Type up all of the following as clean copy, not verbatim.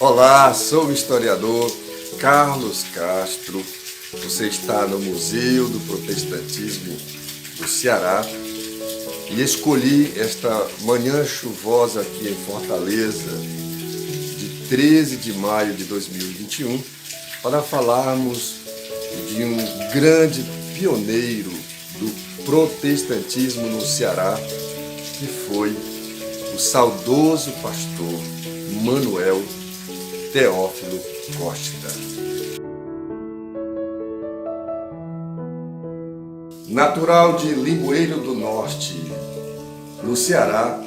Olá, sou o historiador Carlos Castro. Você está no Museu do Protestantismo do Ceará e escolhi esta manhã chuvosa aqui em Fortaleza, de 13 de maio de 2021, para falarmos de um grande pioneiro do protestantismo no Ceará, que foi o saudoso pastor Manuel Teófilo Costa. Natural de Limoeiro do Norte, no Ceará,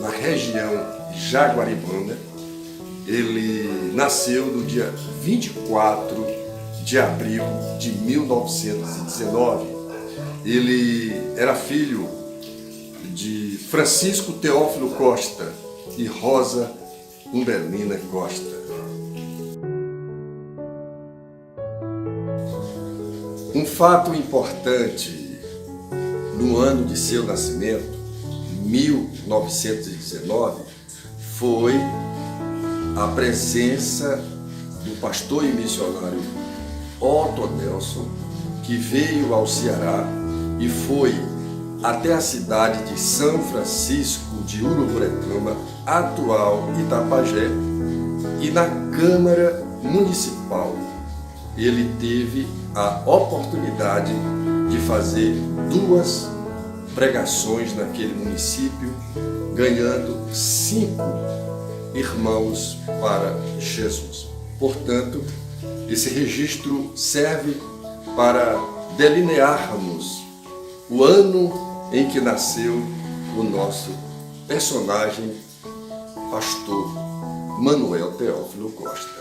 na região de Jaguaribanda, ele nasceu no dia 24 de abril de 1919. Ele era filho de Francisco Teófilo Costa e Rosa Umbelina Costa. Um fato importante no ano de seu nascimento, 1919, foi a presença do pastor e missionário Otto Nelson, que veio ao Ceará e foi até a cidade de São Francisco de Uruburetama, atual Itapajé, e na Câmara Municipal ele teve a oportunidade de fazer 2 pregações naquele município, ganhando 5 irmãos para Jesus. Portanto, esse registro serve para delinearmos o ano em que nasceu o nosso personagem, pastor Manuel Teófilo Costa.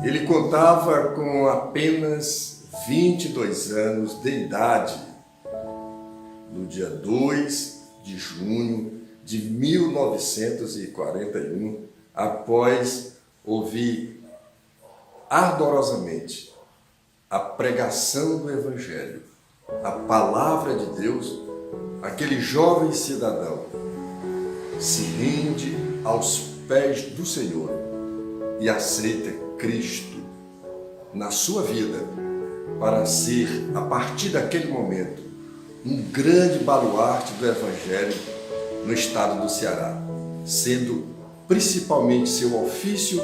Ele contava com apenas 22 anos de idade no dia 2 de junho de 1941, após ouvir ardorosamente a pregação do Evangelho, a palavra de Deus. Aquele jovem cidadão se rende aos pés do Senhor e aceita Cristo na sua vida para ser, a partir daquele momento, um grande baluarte do Evangelho no estado do Ceará, sendo principalmente seu ofício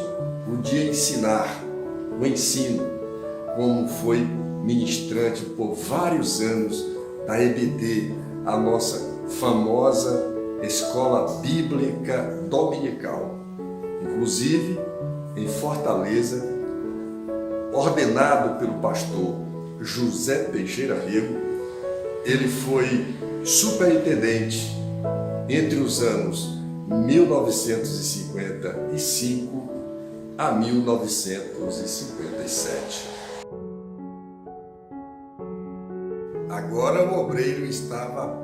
o de ensinar, o ensino, como foi ministrante por vários anos da EBD, a nossa famosa Escola Bíblica Dominical. Inclusive, em Fortaleza, ordenado pelo pastor José Teixeira Rego, ele foi superintendente entre os anos 1955 a 1957. Agora o obreiro estava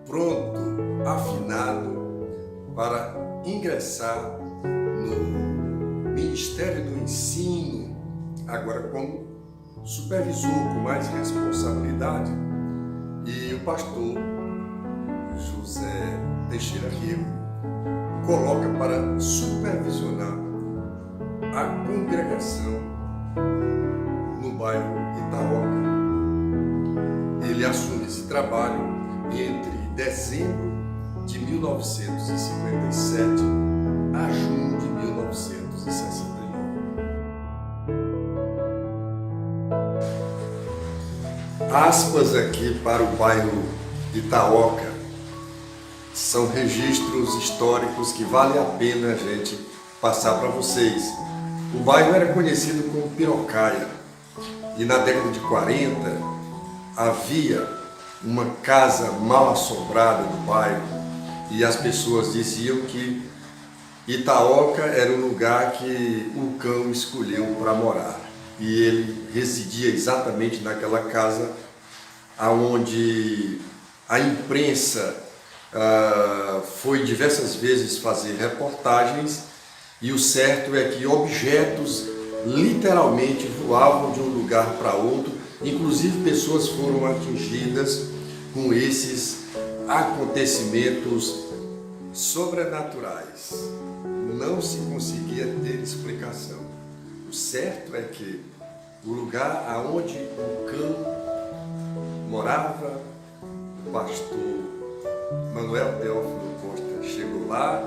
pronto, afinado, para ingressar no Ministério do Ensino, agora como supervisor, com mais responsabilidade. E o pastor José Teixeira Rego coloca para supervisionar a congregação no bairro Itaoca. Ele assume esse trabalho entre dezembro de 1957 a junho de 1969. Aspas aqui para o bairro Itaoca. São registros históricos que vale a pena a gente passar para vocês. O bairro era conhecido como Pirocaia e na década de 40 havia uma casa mal assombrada no bairro e as pessoas diziam que Itaoca era o lugar que o cão escolheu para morar. E ele residia exatamente naquela casa onde a imprensa foi diversas vezes fazer reportagens, e o certo é que objetos literalmente voavam de um lugar para outro, inclusive pessoas foram atingidas com esses acontecimentos sobrenaturais. Não se conseguia ter explicação. O certo é que o lugar aonde o cão morava, o pastor Manuel Teófilo Costa chegou lá,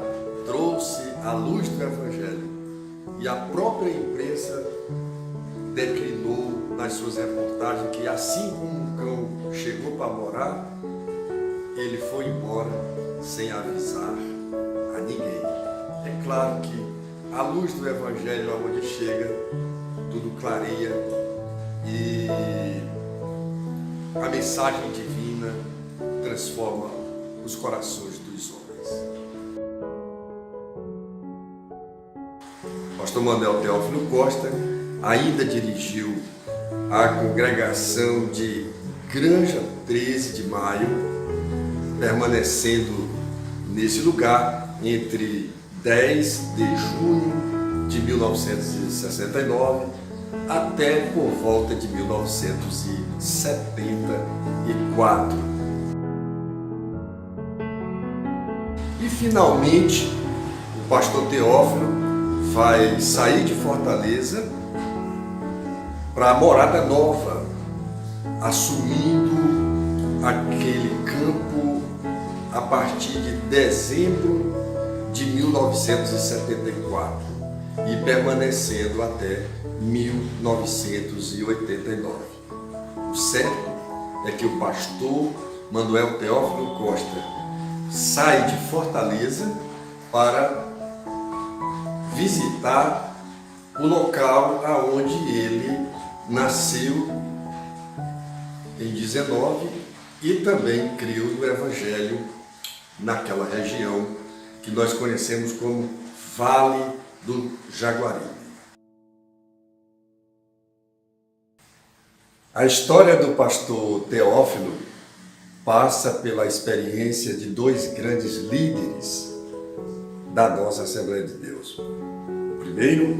trouxe a luz do Evangelho e a própria imprensa declinou nas suas reportagens que assim como o cão chegou para morar, ele foi embora sem avisar a ninguém. É claro que a luz do Evangelho, aonde chega, tudo clareia e a mensagem divina transforma os corações dos homens. Pastor Manuel Teófilo Costa ainda dirigiu a congregação de Granja 13 de Maio, permanecendo nesse lugar entre 10 de junho de 1969 até por volta de 1974. E finalmente o pastor Teófilo vai sair de Fortaleza para a Morada Nova, assumindo aquele campo a partir de dezembro de 1974 e permanecendo até 1989. O certo é que o pastor Manuel Teófilo Costa sai de Fortaleza para visitar o local aonde ele nasceu em 19 e também criou o Evangelho naquela região que nós conhecemos como Vale do Jaguaribe. A história do pastor Teófilo passa pela experiência de dois grandes líderes da nossa Assembleia de Deus. O primeiro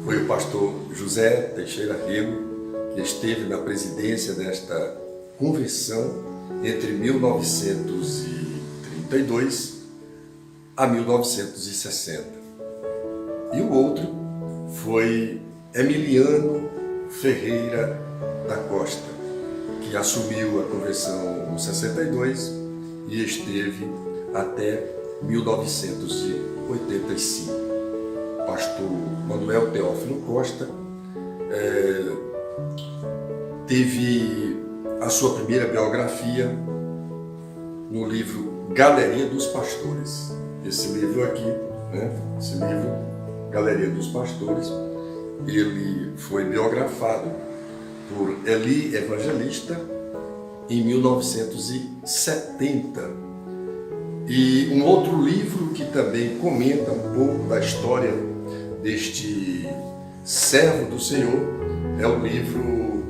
foi o pastor José Teixeira Rego, que esteve na presidência desta convenção entre 1932 a 1960. E o outro foi Emiliano Ferreira da Costa, que assumiu a convenção em 62 e esteve até 1985. Pastor Manuel Teófilo Costa teve a sua primeira biografia no livro Galeria dos Pastores. Esse livro aqui, esse livro, Galeria dos Pastores, ele foi biografado por Eli Evangelista em 1970. E um outro livro que também comenta um pouco da história deste servo do Senhor é o livro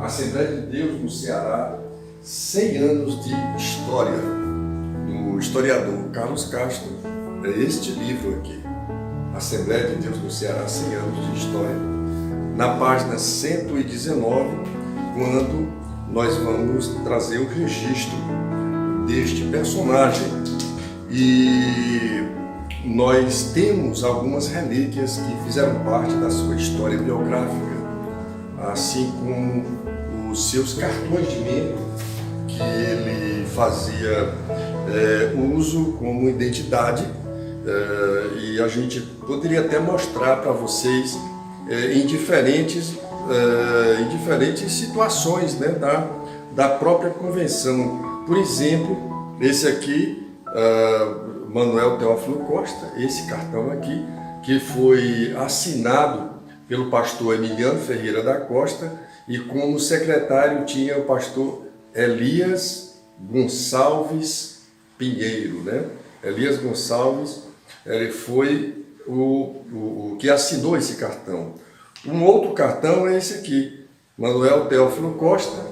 Assembleia de Deus no Ceará, 100 anos de história, do historiador Carlos Castro. É este livro aqui, Assembleia de Deus no Ceará, 100 anos de história, na página 119, quando nós vamos trazer o registro deste personagem. E nós temos algumas relíquias que fizeram parte da sua história biográfica, assim como os seus cartões de membro, que ele fazia uso como identidade, e a gente poderia até mostrar para vocês em diferentes situações, da própria convenção. Por exemplo, esse aqui, Manuel Teófilo Costa, esse cartão aqui, que foi assinado pelo pastor Emiliano Ferreira da Costa, e como secretário tinha o pastor Elias Gonçalves Pinheiro, Elias Gonçalves, ele foi o que assinou esse cartão. Um outro cartão é esse aqui, Manuel Teófilo Costa,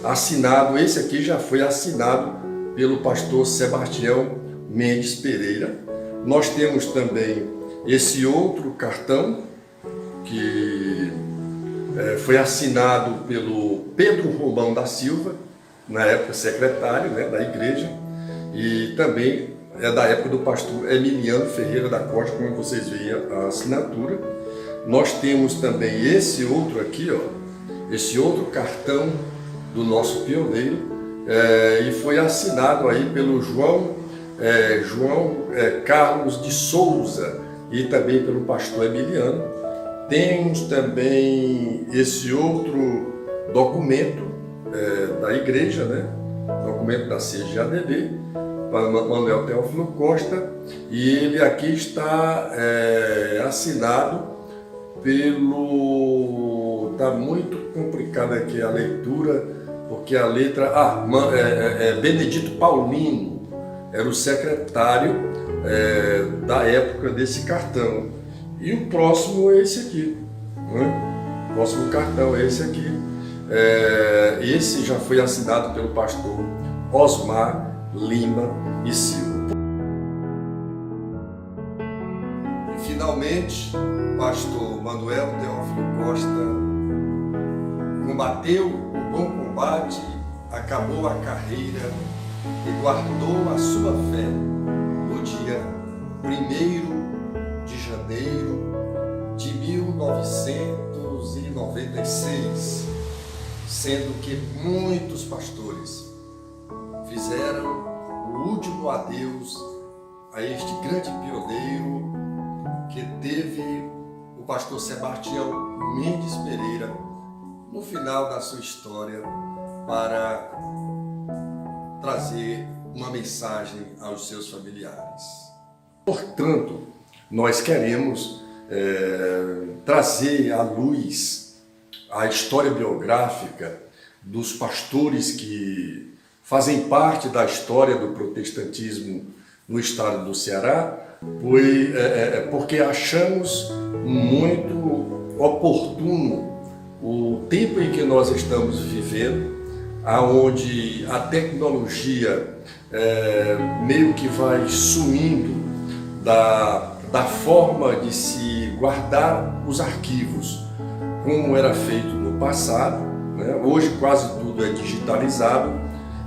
assinado, esse aqui já foi assinado pelo pastor Sebastião Mendes Pereira. Nós temos também esse outro cartão, que foi assinado pelo Pedro Romão da Silva, na época secretário da igreja, e também é da época do pastor Emiliano Ferreira da Costa, como vocês veem a assinatura. Nós temos também esse outro aqui, ó, esse outro cartão do nosso pioneiro, e foi assinado aí pelo João Carlos de Souza e também pelo pastor Emiliano. Temos também esse outro documento da igreja, né? Documento da CGADB, para Manuel Teófilo Costa, e ele aqui está assinado pelo... Está muito complicada aqui a leitura, porque a letra... Benedito Paulino, era o secretário da época desse cartão. E o próximo é esse aqui, né? O próximo cartão é esse aqui. Esse já foi assinado pelo pastor Osmar Lima e Silva. E finalmente, o pastor Manuel Teófilo Costa combateu o bom combate, acabou a carreira e guardou a sua fé no dia 1º de janeiro de 1996, sendo que muitos pastores fizeram o último adeus a este grande pioneiro que teve o pastor Sebastião Mendes Pereira no final da sua história, para trazer uma mensagem aos seus familiares. Portanto, nós queremos trazer à luz a história biográfica dos pastores que fazem parte da história do protestantismo no estado do Ceará, porque achamos muito oportuno o tempo em que nós estamos vivendo, aonde a tecnologia meio que vai sumindo da forma de se guardar os arquivos, como era feito no passado, né? Hoje quase tudo é digitalizado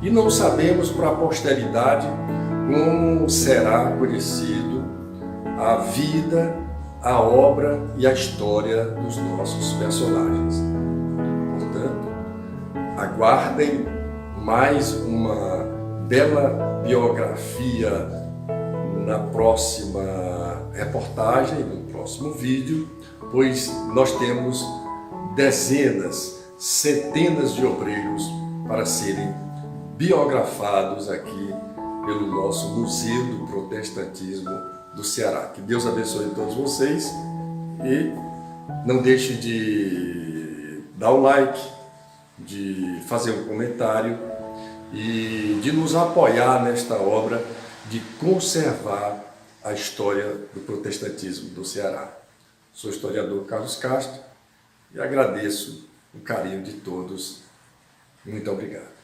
e não sabemos para a posteridade como será conhecido a vida, a obra e a história dos nossos personagens. Portanto, aguardem mais uma bela biografia na próxima reportagem, no próximo vídeo, pois nós temos dezenas, centenas de obreiros para serem biografados aqui pelo nosso Museu do Protestantismo do Ceará. Que Deus abençoe todos vocês e não deixe de dar o like, de fazer um comentário e de nos apoiar nesta obra de conservar a história do protestantismo do Ceará. Sou o historiador Carlos Castro e agradeço o carinho de todos. Muito obrigado.